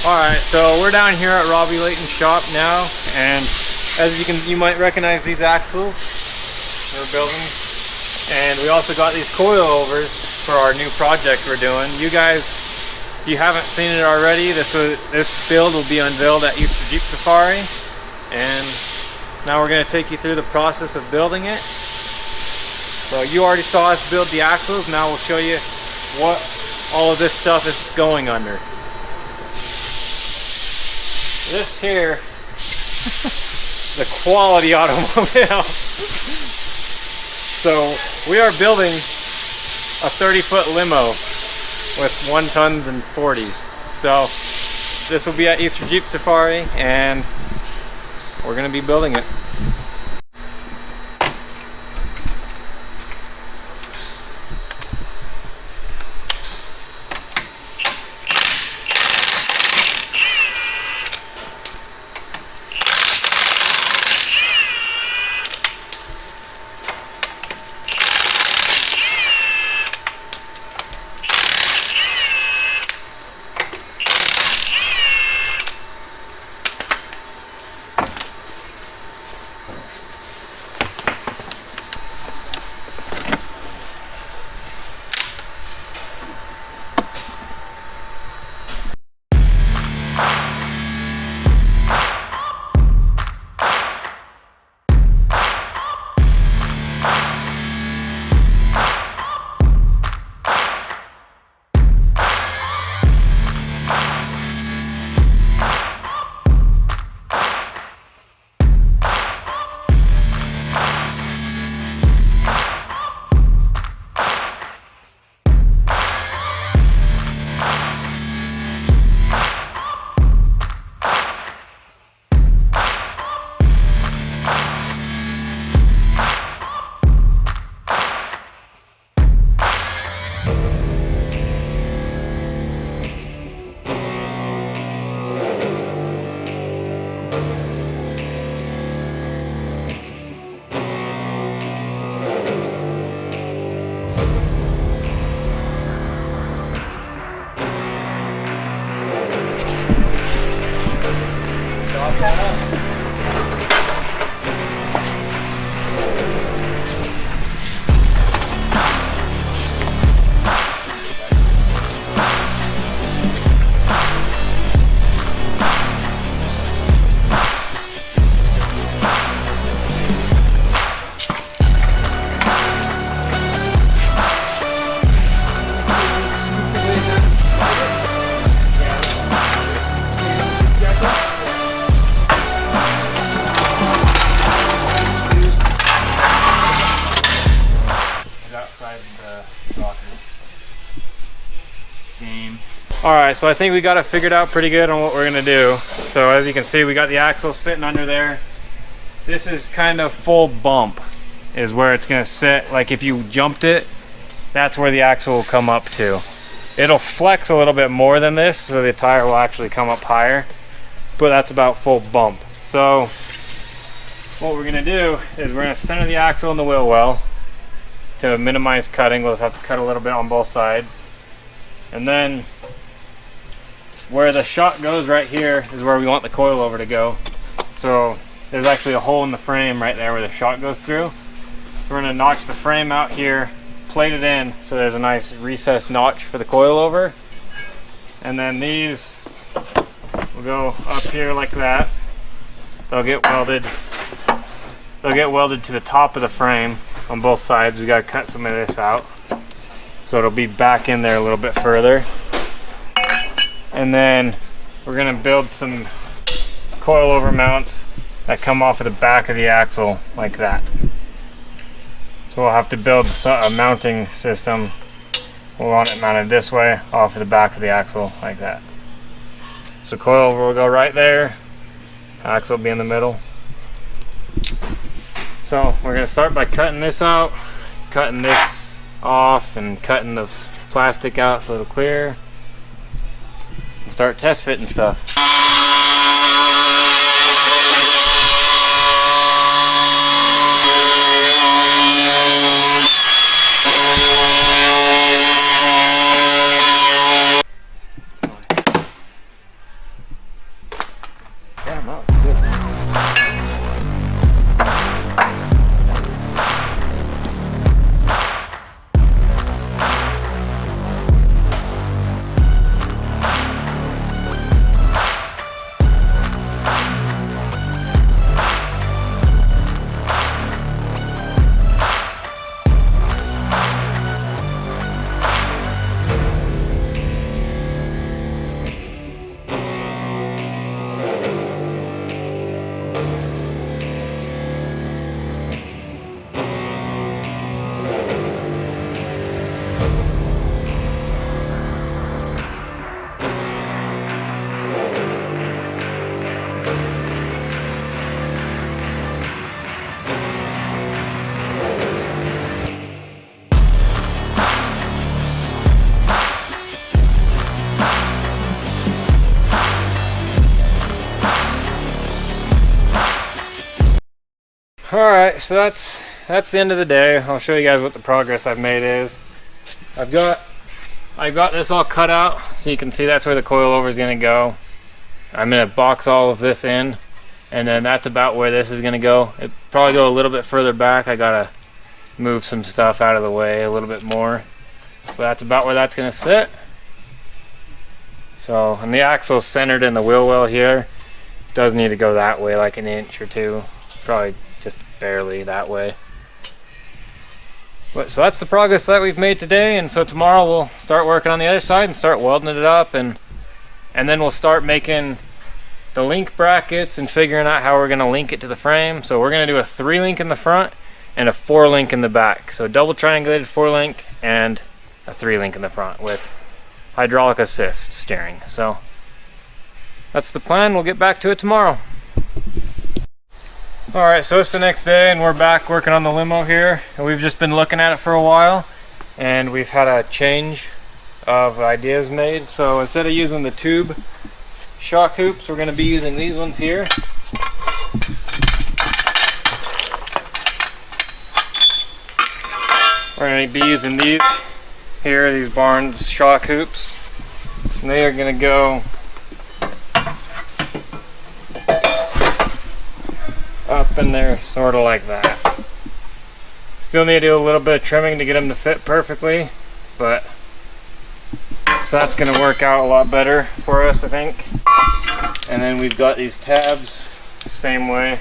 Alright, so we're down here at Layton's shop now, and as you might recognize these axles we're building, and we also got these coilovers for our new project we're doing. You guys, if you haven't seen it already, this build will be unveiled at Easter Jeep Safari, and so now we're going to take you through the process of building it. So you already saw us build the axles, now we'll show you what all of this stuff is going under. This here, the quality automobile. So we are building a 30-foot limo with 1 tons and 40s. So this will be at Easter Jeep Safari, and we're going to be building it. Alright, so I think we got it figured out pretty good on what we're going to do. So as you can see, we got the axle sitting under there. This is kind of full bump is where it's going to sit. Like if you jumped it, that's where the axle will come up to. It'll flex a little bit more than this, so the tire will actually come up higher, but that's about full bump. So what we're going to do is we're going to center the axle in the wheel well to minimize cutting. We'll just have to cut a little bit on both sides. And then where the shot goes right here is where we want the coilover to go. So there's actually a hole in the frame right there where the shot goes through. So we're going to notch the frame out here, plate it in so there's a nice recessed notch for the coilover. And then these will go up here like that. They'll get welded. They'll get welded to the top of the frame on both sides. We got to cut some of this out, so it'll be back in there a little bit further. And then we're going to build some coilover mounts that come off of the back of the axle like that. So we'll have to build a mounting system. We'll want it mounted this way off of the back of the axle like that. So coilover will go right there. Axle will be in the middle. So we're going to start by cutting this out, cutting this off, and cutting the plastic out so it'll clear. And start test fitting stuff. Alright, so that's the end of the day. I'll show you guys what the progress I've made is. I've got this all cut out, so you can see that's where the coilover is going to go. I'm going to box all of this in, and then that's about where this is going to go. It probably go a little bit further back. I got to move some stuff out of the way a little bit more. But that's about where that's going to sit. So, and the axle's centered in the wheel well here. It does need to go that way, like an inch or two. Probably just barely that way. But, so that's the progress that we've made today, and so tomorrow we'll start working on the other side and start welding it up, and then we'll start making the link brackets and figuring out how we're going to link it to the frame. So we're going to do a 3-link in the front and a 4-link in the back. So double triangulated 4-link and a 3-link in the front with hydraulic assist steering. So that's the plan. We'll get back to it tomorrow. Alright, so it's the next day and we're back working on the limo here, and we've just been looking at it for a while and we've had a change of ideas made. So instead of using the tube shock hoops, we're going to be using these ones here. We're going to be using these here, these Barnes shock hoops, and they are going to go up in there sort of like that. Still need to do a little bit of trimming to get them to fit perfectly, but so that's going to work out a lot better for us, I think. And then we've got these tabs the same way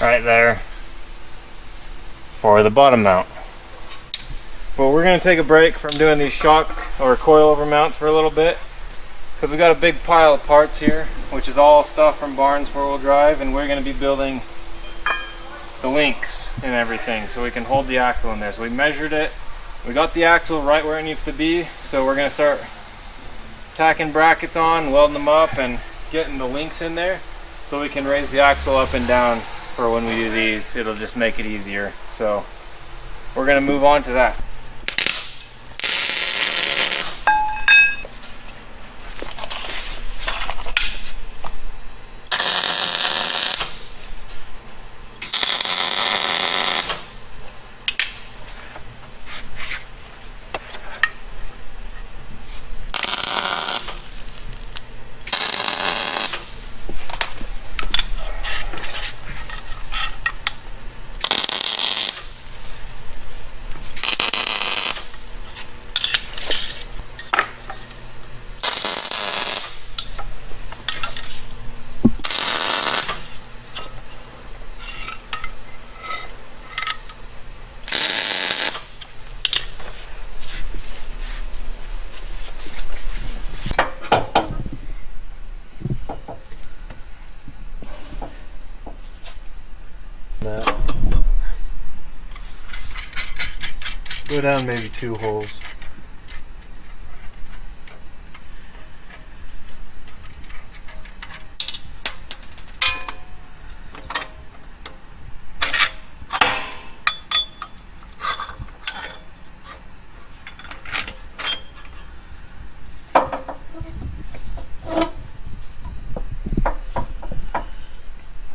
right there for the bottom mount. But we're going to take a break from doing these shock or coilover mounts for a little bit, because we got a big pile of parts here, which is all stuff from Barnes 4-wheel drive, and we're going to be building the links and everything so we can hold the axle in there. So we measured it, we got the axle right where it needs to be, so we're going to start tacking brackets on, welding them up, and getting the links in there so we can raise the axle up and down for when we do these. It'll just make it easier. So we're going to move on to that. Go down maybe 2 holes.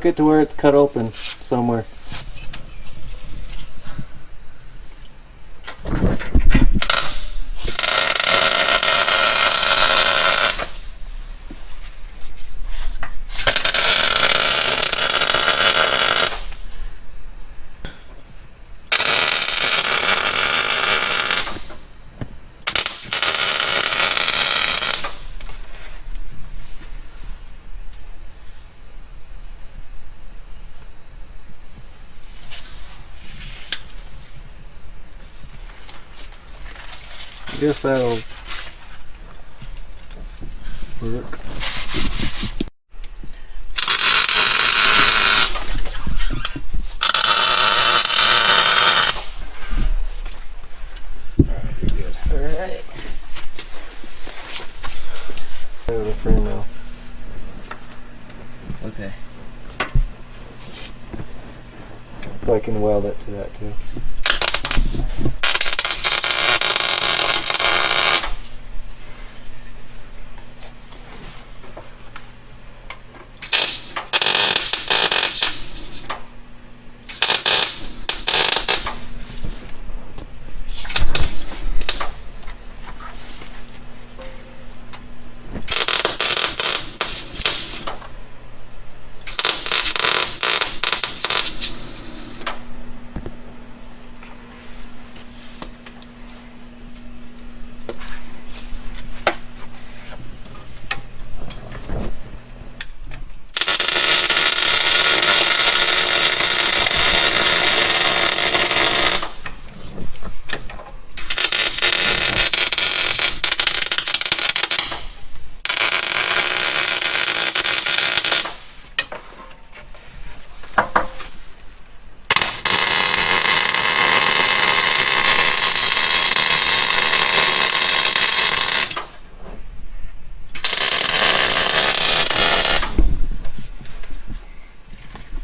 Get to where it's cut open somewhere. I guess that'll work. Alright. The frame now. Okay. So I can weld it to that too.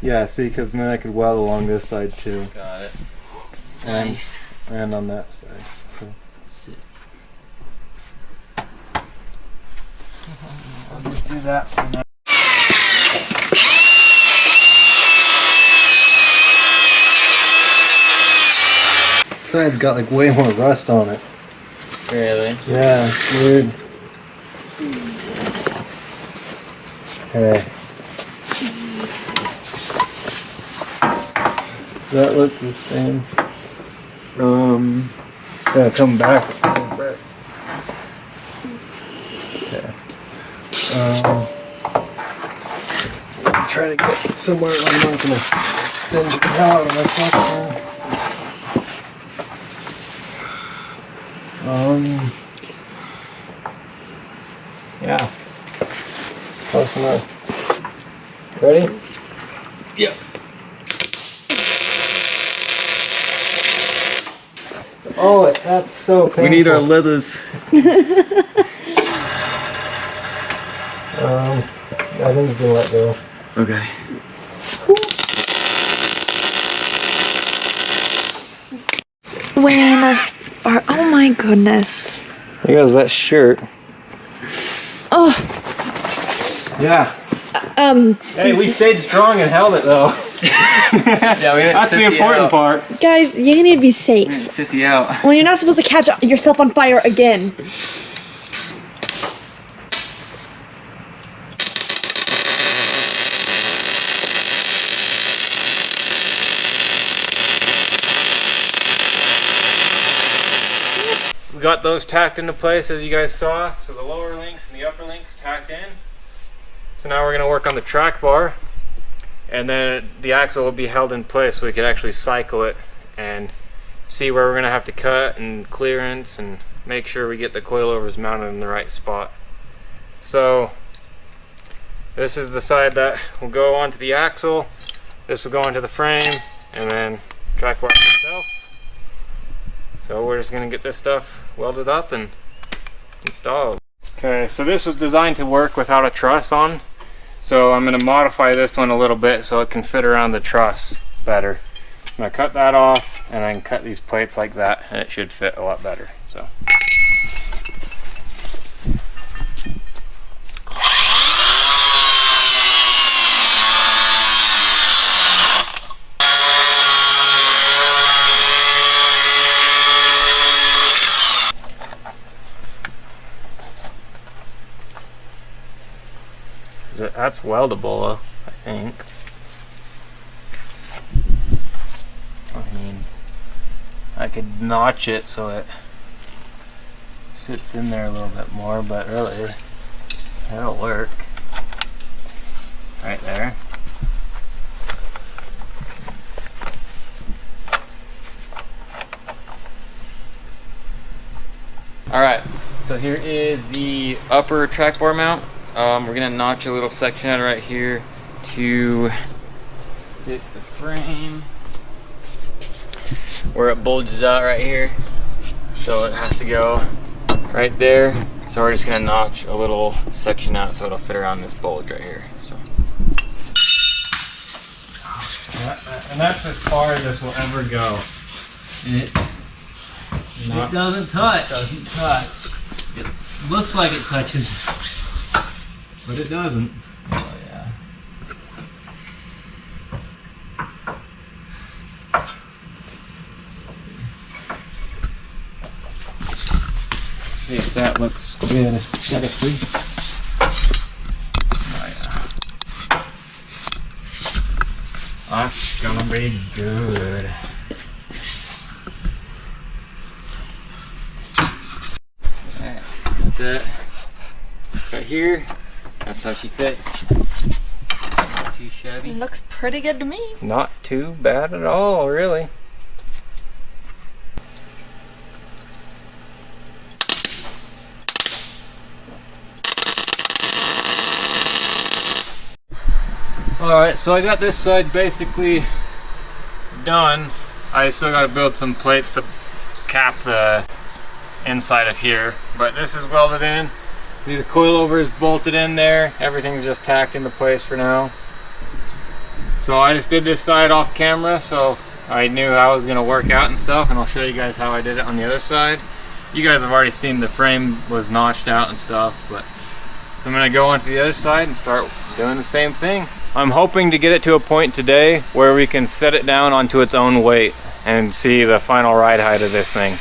Yeah, see, because then I could weld along this side too. Got it. And, Nice. and on that side. So. Sit. I'll just do that for now. Side's got like way more rust on it. Really? Yeah, it's weird. Okay. Does that look the same? Gonna come back a little bit. Okay. Try to get somewhere I'm not gonna singe the hell out of myself. Yeah. Close enough. Ready? Yep. Oh, that's so painful. We need our leathers. I think it's gonna let go. Okay. Wayne, oh my goodness. Hey guys, that shirt. Oh, Yeah. Hey, we stayed strong and held it though. Yeah, we didn't That's the important part. guys, you need to be safe. Sissy out. When you're not supposed to catch yourself on fire again. We got those tacked into place as you guys saw. So the lower links and the upper links tacked in. So now we're going to work on the track bar. And then the axle will be held in place so we could actually cycle it and see where we're going to have to cut and clearance and make sure we get the coilovers mounted in the right spot. So this is the side that will go onto the axle. This will go onto the frame and then track bar itself. So we're just going to get this stuff welded up and installed. Okay, so this was designed to work without a truss on. So I'm going to modify this one a little bit so it can fit around the truss better. I'm going to cut that off and I can cut these plates like that and it should fit a lot better. So. That's weldable, I think. I mean, I could notch it so it sits in there a little bit more, but really, that'll work. Right there. Alright, so here is the upper track bar mount. We're gonna notch a little section out right here to fit the frame where it bulges out right here. So it has to go right there. So we're just gonna notch a little section out so it'll fit around this bulge right here. So. And that's as far as this will ever go. And it doesn't touch. It looks like it touches. But it doesn't. Oh yeah. See if that looks good aesthetically. Oh yeah. That's gonna be good. Alright, got that right here. That's how she fits. Not too shabby. Looks pretty good to me. Not too bad at all, really. Alright, so I got this side basically done. I still got to build some plates to cap the inside of here, but this is welded in. See, the coilover is bolted in there. Everything's just tacked into place for now. So I just did this side off camera, so I knew how it was gonna work out and stuff, and I'll show you guys how I did it on the other side. You guys have already seen the frame was notched out and stuff, but so I'm gonna go onto the other side and start doing the same thing. I'm hoping to get it to a point today where we can set it down onto its own weight and see the final ride height of this thing.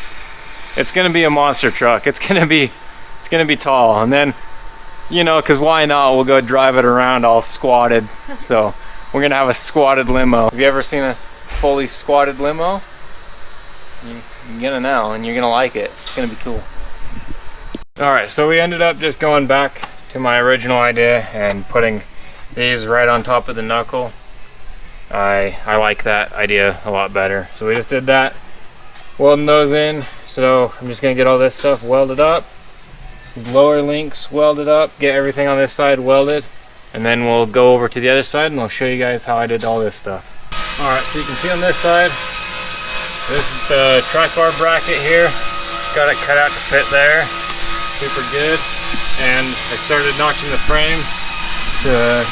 It's gonna be a monster truck. It's gonna be tall, and then, you know, cause why not? We'll go drive it around all squatted. So we're gonna have a squatted limo. Have you ever seen a fully squatted limo? You're gonna know, and you're gonna like it. It's gonna be cool. All right, so we ended up just going back to my original idea and putting these right on top of the knuckle. I like that idea a lot better. So we just did that, welding those in. So I'm just gonna get all this stuff welded up. These lower links welded up, get everything on this side welded, and then we'll go over to the other side and I'll show you guys how I did all this stuff. All right, so you can see on this side, this is the track bar bracket here. Got it cut out to fit there, super good. And I started notching the frame to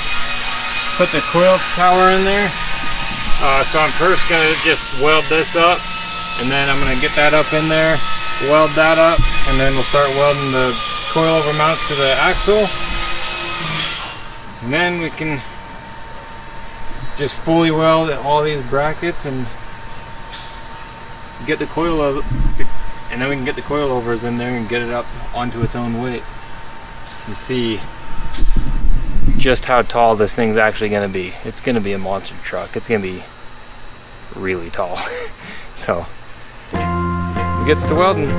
put the coil tower in there. So I'm first gonna just weld this up, and then I'm gonna get that up in there, weld that up, and then we'll start welding the coilover mounts to the axle. And then we can just fully weld all these brackets and get the coilovers in there and get it up onto its own weight. You see just how tall this thing's actually gonna be. It's gonna be a monster truck. It's gonna be really tall. So it gets to welding.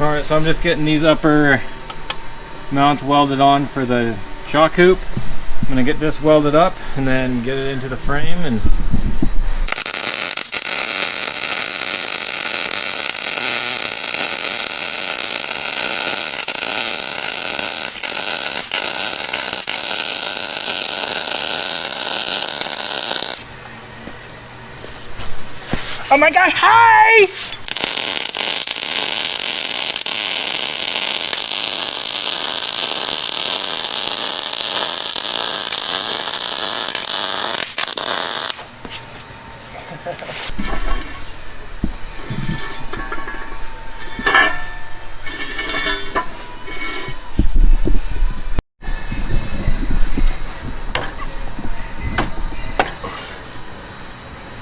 Alright, so I'm just getting these upper mounts welded on for the shock hoop. I'm gonna get this welded up and then get it into the frame and oh my gosh, hi!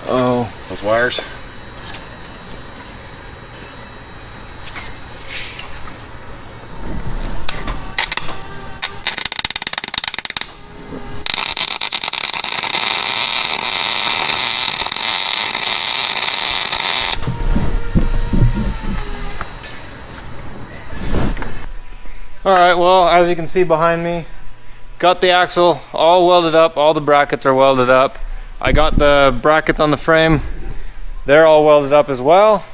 Oh, those wires. Alright, well, as you can see behind me, got the axle all welded up, all the brackets are welded up. I got the brackets on the frame, they're all welded up as well.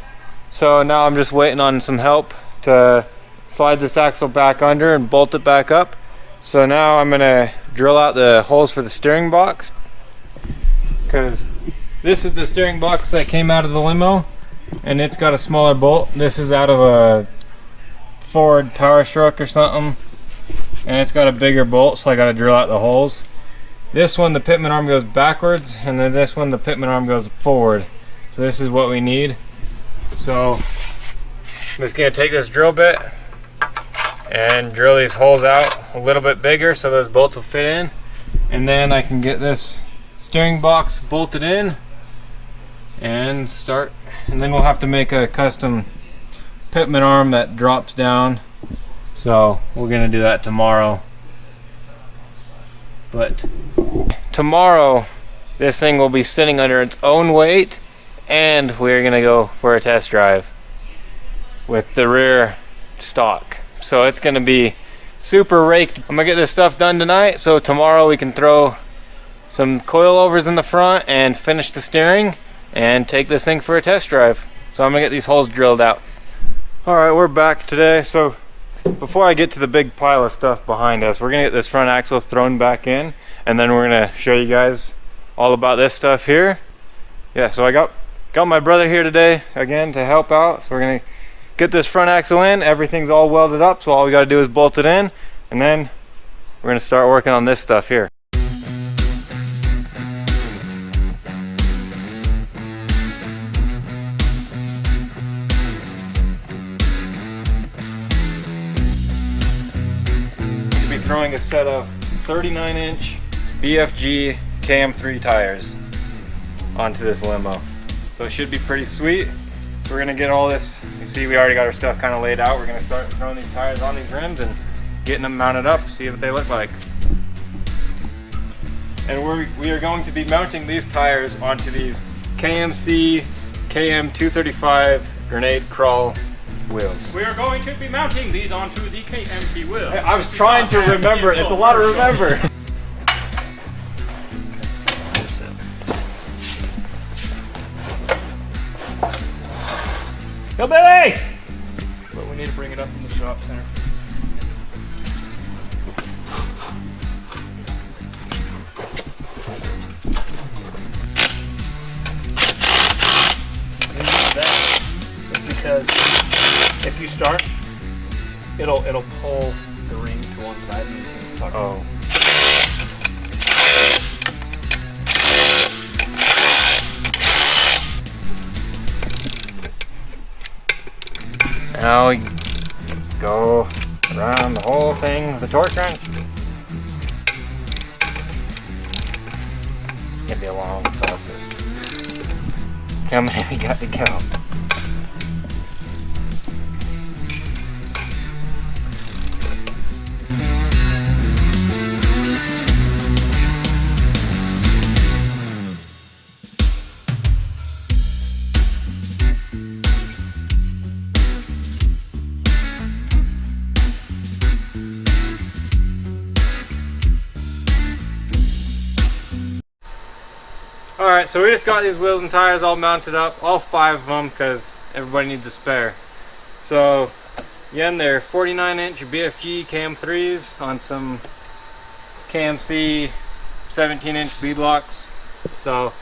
So now I'm just waiting on some help to slide this axle back under and bolt it back up. So now I'm gonna drill out the holes for the steering box, because this is the steering box that came out of the limo and it's got a smaller bolt. This is out of a Ford Power Stroke or something, and it's got a bigger bolt, so I got to drill out the holes. This one, the pitman arm goes backwards, and then this one, the pitman arm goes forward. So this is what we need. So I'm just gonna take this drill bit and drill these holes out a little bit bigger so those bolts will fit in, and then I can get this steering box bolted in and start. And then we'll have to make a custom pitman arm that drops down, so we're gonna do that tomorrow. But tomorrow this thing will be sitting under its own weight, and we're gonna go for a test drive with the rear stock. So it's gonna be super raked. I'm gonna get this stuff done tonight, so tomorrow we can throw some coilovers in the front and finish the steering and take this thing for a test drive. So I'm gonna get these holes drilled out. Alright, we're back today. So before I get to the big pile of stuff behind us, we're gonna get this front axle thrown back in, and then we're gonna show you guys all about this stuff here. Yeah, so I got my brother here today again to help out. So we're gonna get this front axle in. Everything's all welded up, so all we gotta do is bolt it in, and then we're gonna start working on this stuff here. We'll be throwing a set of 39-inch BFG KM3 tires onto this limo. So it should be pretty sweet. We're gonna get all this, you see we already got our stuff kind of laid out. We're gonna start throwing these tires on these rims and getting them mounted up, see what they look like. And we are going to be mounting these tires onto these KMC KM235 grenade crawl wheels. We are going to be mounting these onto the KMC wheel. I was trying to remember, it's a lot to remember. Go Billy! But we need to bring it up in the shop center. That is because if you start, it'll pull the ring to one side and you can suck it. Now we go around the whole thing with a torque wrench. It's gonna be a long process. How many we got to count? Alright, so we just got these wheels and tires all mounted up, all 5 of them, because everybody needs a spare. So, again, they're 49-inch BFG KM3s on some KMC 17-inch B-blocks. So,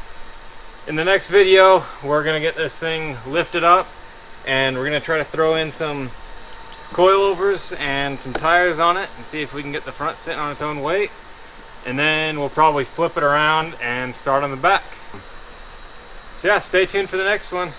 in the next video, we're going to get this thing lifted up, and we're going to try to throw in some coilovers and some tires on it, and see if we can get the front sitting on its own weight. And then we'll probably flip it around and start on the back. So yeah, stay tuned for the next one.